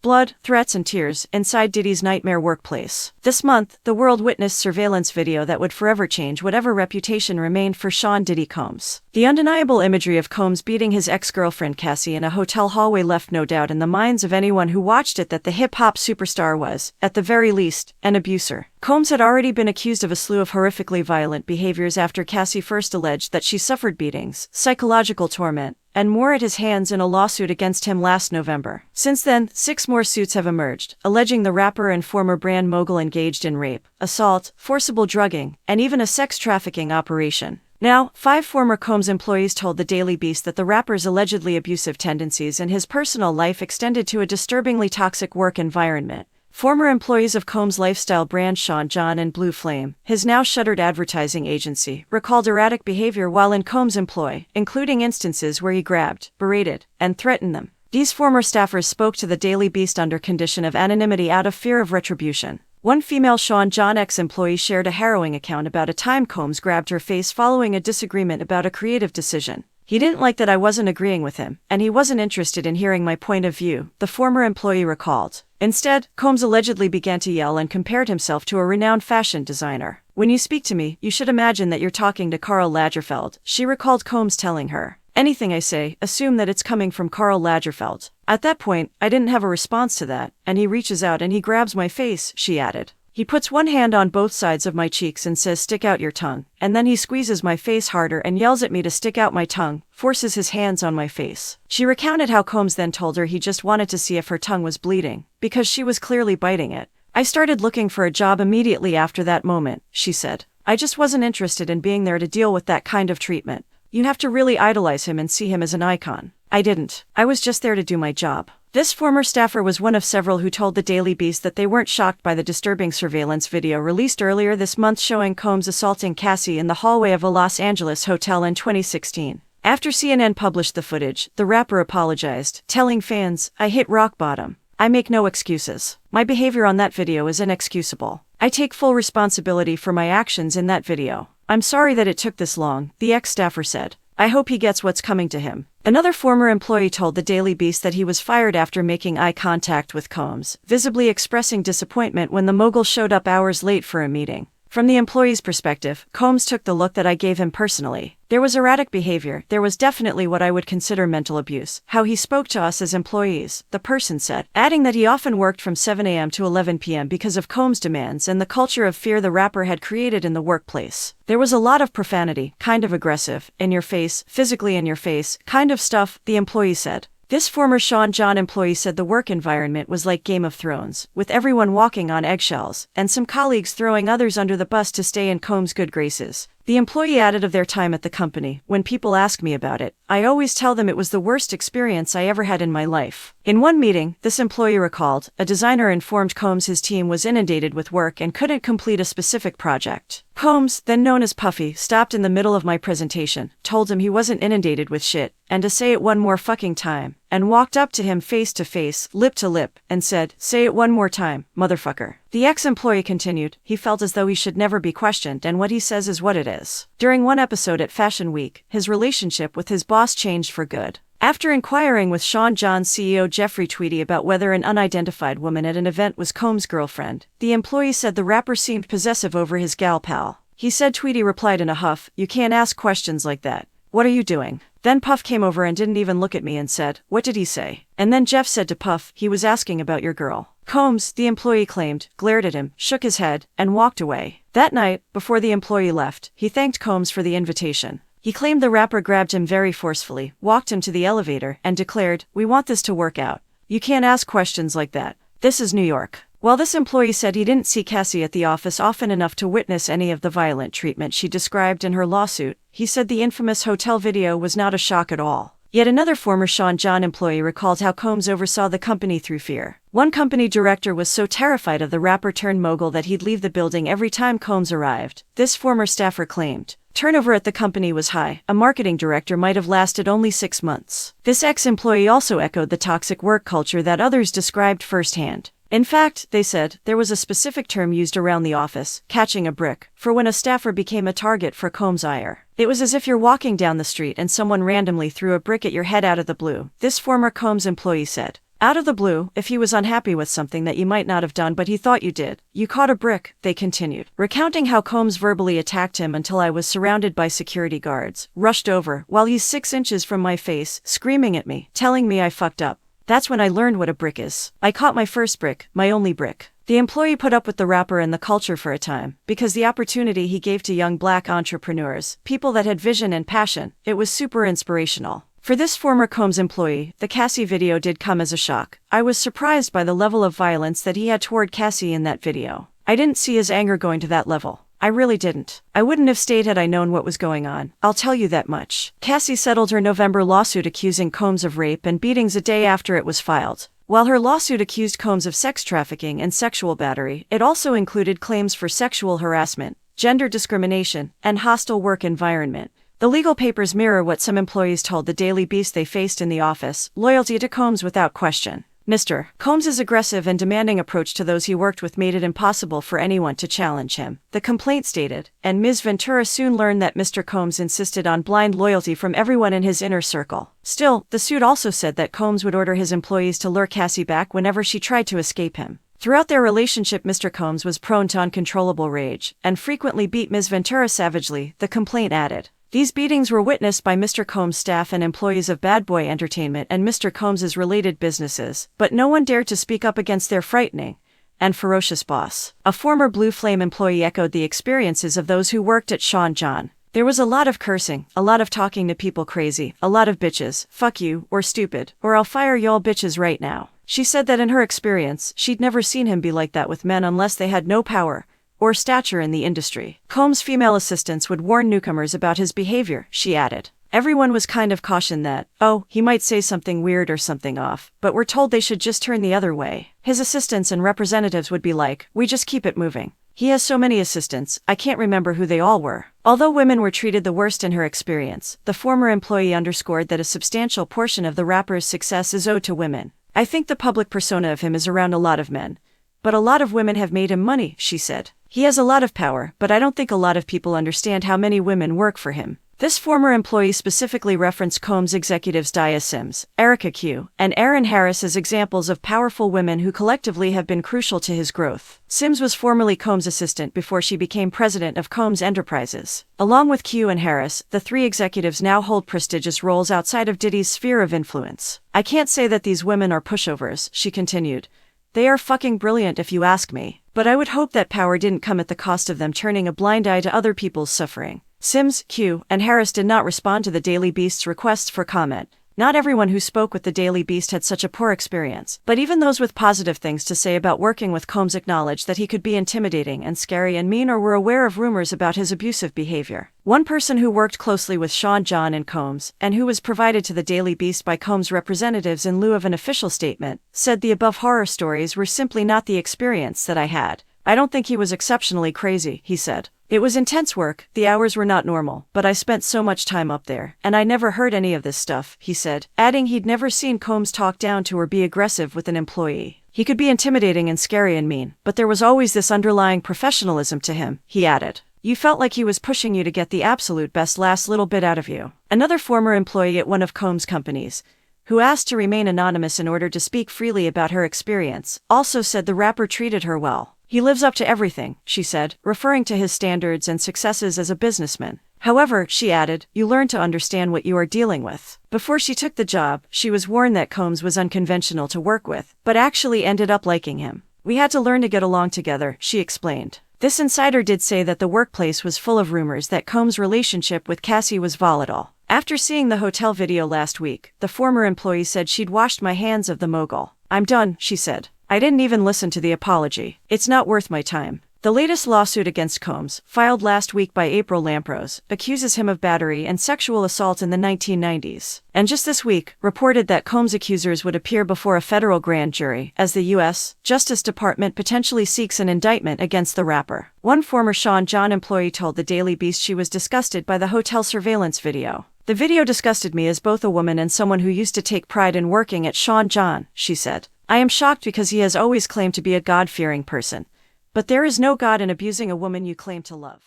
Blood, threats and tears, inside Diddy's nightmare workplace. This month, the world witnessed surveillance video that would forever change whatever reputation remained for Sean Diddy Combs. The undeniable imagery of Combs beating his ex-girlfriend Cassie in a hotel hallway left no doubt in the minds of anyone who watched it that the hip-hop superstar was, at the very least, an abuser. Combs had already been accused of a slew of horrifically violent behaviors after Cassie first alleged that she suffered beatings, psychological torment, and more at his hands in a lawsuit against him last November. Since then, 6 more suits have emerged, alleging the rapper and former brand mogul engaged in rape, assault, forcible drugging, and even a sex trafficking operation. Now, 5 former Combs employees told the Daily Beast that the rapper's allegedly abusive tendencies in his personal life extended to a disturbingly toxic work environment. Former employees of Combs' lifestyle brand Jana-Ojana and Blue Flame, his now shuttered advertising agency, recalled erratic behavior while in Combs' employ, including instances where he grabbed, berated, and threatened them. These former staffers spoke to the Daily Beast under condition of anonymity out of fear of retribution. One female Jana-Ojana ex-employee shared a harrowing account about a time Combs grabbed her face following a disagreement about a creative decision. He didn't like that I wasn't agreeing with him, and he wasn't interested in hearing my point of view, the former employee recalled. Instead, Combs allegedly began to yell and compared himself to a renowned fashion designer. "When you speak to me, you should imagine that you're talking to Karl Lagerfeld," she recalled Combs telling her. "Anything I say, assume that it's coming from Karl Lagerfeld." At that point, I didn't have a response to that, and he reaches out and he grabs my face, she added. He puts one hand on both sides of my cheeks and says, "Stick out your tongue," and then he squeezes my face harder and yells at me to stick out my tongue, forces his hands on my face. She recounted how Combs then told her he just wanted to see if her tongue was bleeding, because she was clearly biting it. "I started looking for a job immediately after that moment," she said. "I just wasn't interested in being there to deal with that kind of treatment. You have to really idolize him and see him as an icon. I didn't. I was just there to do my job." This former staffer was one of several who told the Daily Beast that they weren't shocked by the disturbing surveillance video released earlier this month showing Combs assaulting Cassie in the hallway of a Los Angeles hotel in 2016. After CNN published the footage, the rapper apologized, telling fans, "I hit rock bottom. I make no excuses. My behavior on that video is inexcusable. I take full responsibility for my actions in that video. I'm sorry that it took this long," the ex-staffer said. "I hope he gets what's coming to him." Another former employee told the Daily Beast that he was fired after making eye contact with Combs, visibly expressing disappointment when the mogul showed up hours late for a meeting. From the employee's perspective, Combs took the look that I gave him personally. There was erratic behavior, there was definitely what I would consider mental abuse, how he spoke to us as employees, the person said, adding that he often worked from 7 a.m. to 11 p.m. because of Combs' demands and the culture of fear the rapper had created in the workplace. "There was a lot of profanity, kind of aggressive, in your face, physically in your face, kind of stuff," the employee said. This former Jana-Ojana employee said the work environment was like Game of Thrones, with everyone walking on eggshells, and some colleagues throwing others under the bus to stay in Combs' good graces. The employee added of their time at the company, "When people ask me about it, I always tell them it was the worst experience I ever had in my life." In one meeting, this employee recalled, a designer informed Combs his team was inundated with work and couldn't complete a specific project. Combs, then known as Puffy, stopped in the middle of my presentation, told him he wasn't inundated with shit, and to say it one more fucking time, and walked up to him face to face, lip to lip, and said, "Say it one more time, motherfucker." The ex-employee continued, he felt as though he should never be questioned and what he says is what it is. During one episode at Fashion Week, his relationship with his boss changed for good. After inquiring with Jana-Ojana's CEO Jeffrey Tweedy about whether an unidentified woman at an event was Combs' girlfriend, the employee said the rapper seemed possessive over his gal pal. He said Tweedy replied in a huff, "You can't ask questions like that. What are you doing?" Then Puff came over and didn't even look at me and said, "What did he say?" And then Jeff said to Puff, "He was asking about your girl." Combs, the employee claimed, glared at him, shook his head, and walked away. That night, before the employee left, he thanked Combs for the invitation. He claimed the rapper grabbed him very forcefully, walked him to the elevator, and declared, "We want this to work out. You can't ask questions like that. This is New York." While this employee said he didn't see Cassie at the office often enough to witness any of the violent treatment she described in her lawsuit, he said the infamous hotel video was not a shock at all. Yet another former Jana-Ojana employee recalled how Combs oversaw the company through fear. One company director was so terrified of the rapper-turned-mogul that he'd leave the building every time Combs arrived, this former staffer claimed. Turnover at the company was high, a marketing director might have lasted only 6 months. This ex-employee also echoed the toxic work culture that others described firsthand. In fact, they said, there was a specific term used around the office, catching a brick, for when a staffer became a target for Combs' ire. It was as if you're walking down the street and someone randomly threw a brick at your head out of the blue, this former Combs employee said. Out of the blue, if he was unhappy with something that you might not have done but he thought you did, you caught a brick, they continued, recounting how Combs verbally attacked him until I was surrounded by security guards, rushed over, while he's 6 inches from my face, screaming at me, telling me I fucked up. That's when I learned what a brick is. I caught my first brick, my only brick. The employee put up with the rapper and the culture for a time, because the opportunity he gave to young black entrepreneurs, people that had vision and passion, it was super inspirational. For this former Combs employee, the Cassie video did come as a shock. I was surprised by the level of violence that he had toward Cassie in that video. I didn't see his anger going to that level. I really didn't. I wouldn't have stayed had I known what was going on, I'll tell you that much. Cassie settled her November lawsuit accusing Combs of rape and beatings a day after it was filed. While her lawsuit accused Combs of sex trafficking and sexual battery, it also included claims for sexual harassment, gender discrimination, and hostile work environment. The legal papers mirror what some employees told the Daily Beast they faced in the office: loyalty to Combs without question. Mr. Combs' aggressive and demanding approach to those he worked with made it impossible for anyone to challenge him, the complaint stated, and Ms. Ventura soon learned that Mr. Combs insisted on blind loyalty from everyone in his inner circle. Still, the suit also said that Combs would order his employees to lure Cassie back whenever she tried to escape him. Throughout their relationship, Mr. Combs was prone to uncontrollable rage, and frequently beat Ms. Ventura savagely, the complaint added. These beatings were witnessed by Mr. Combs' staff and employees of Bad Boy Entertainment and Mr. Combs' related businesses, but no one dared to speak up against their frightening and ferocious boss. A former Blue Flame employee echoed the experiences of those who worked at Jana-Ojana. There was a lot of cursing, a lot of talking to people crazy, a lot of bitches, fuck you, or stupid, or I'll fire y'all bitches right now. She said that in her experience, she'd never seen him be like that with men unless they had no power or stature in the industry. Combs' female assistants would warn newcomers about his behavior, she added. Everyone was kind of cautioned that, oh, he might say something weird or something off, but we're told they should just turn the other way. His assistants and representatives would be like, we just keep it moving. He has so many assistants, I can't remember who they all were. Although women were treated the worst in her experience, the former employee underscored that a substantial portion of the rapper's success is owed to women. I think the public persona of him is around a lot of men. But a lot of women have made him money, she said. He has a lot of power, but I don't think a lot of people understand how many women work for him. This former employee specifically referenced Combs executives Dia Sims, Erica Q, and Erin Harris as examples of powerful women who collectively have been crucial to his growth. Sims was formerly Combs' assistant before she became president of Combs Enterprises. Along with Q and Harris, the three executives now hold prestigious roles outside of Diddy's sphere of influence. I can't say that these women are pushovers, she continued. They are fucking brilliant if you ask me, but I would hope that power didn't come at the cost of them turning a blind eye to other people's suffering. Sims, Q, and Harris did not respond to the Daily Beast's requests for comment. Not everyone who spoke with the Daily Beast had such a poor experience, but even those with positive things to say about working with Combs acknowledged that he could be intimidating and scary and mean or were aware of rumors about his abusive behavior. One person who worked closely with Jana-Ojana and Combs, and who was provided to the Daily Beast by Combs representatives in lieu of an official statement, said the above horror stories were simply not the experience that I had. I don't think he was exceptionally crazy, he said. It was intense work, the hours were not normal, but I spent so much time up there, and I never heard any of this stuff, he said, adding he'd never seen Combs talk down to or be aggressive with an employee. He could be intimidating and scary and mean, but there was always this underlying professionalism to him, he added. You felt like he was pushing you to get the absolute best last little bit out of you. Another former employee at one of Combs' companies, who asked to remain anonymous in order to speak freely about her experience, also said the rapper treated her well. He lives up to everything, she said, referring to his standards and successes as a businessman. However, she added, you learn to understand what you are dealing with. Before she took the job, she was warned that Combs was unconventional to work with, but actually ended up liking him. We had to learn to get along together, she explained. This insider did say that the workplace was full of rumors that Combs' relationship with Cassie was volatile. After seeing the hotel video last week, the former employee said she'd washed my hands of the mogul. I'm done, she said. I didn't even listen to the apology. It's not worth my time. The latest lawsuit against Combs, filed last week by April Lampros, accuses him of battery and sexual assault in the 1990s. And just this week, reported that Combs' accusers would appear before a federal grand jury, as the U.S. Justice Department potentially seeks an indictment against the rapper. One former Jana-Ojana employee told the Daily Beast she was disgusted by the hotel surveillance video. The video disgusted me as both a woman and someone who used to take pride in working at Jana-Ojana, she said. I am shocked because he has always claimed to be a God-fearing person. But there is no God in abusing a woman you claim to love.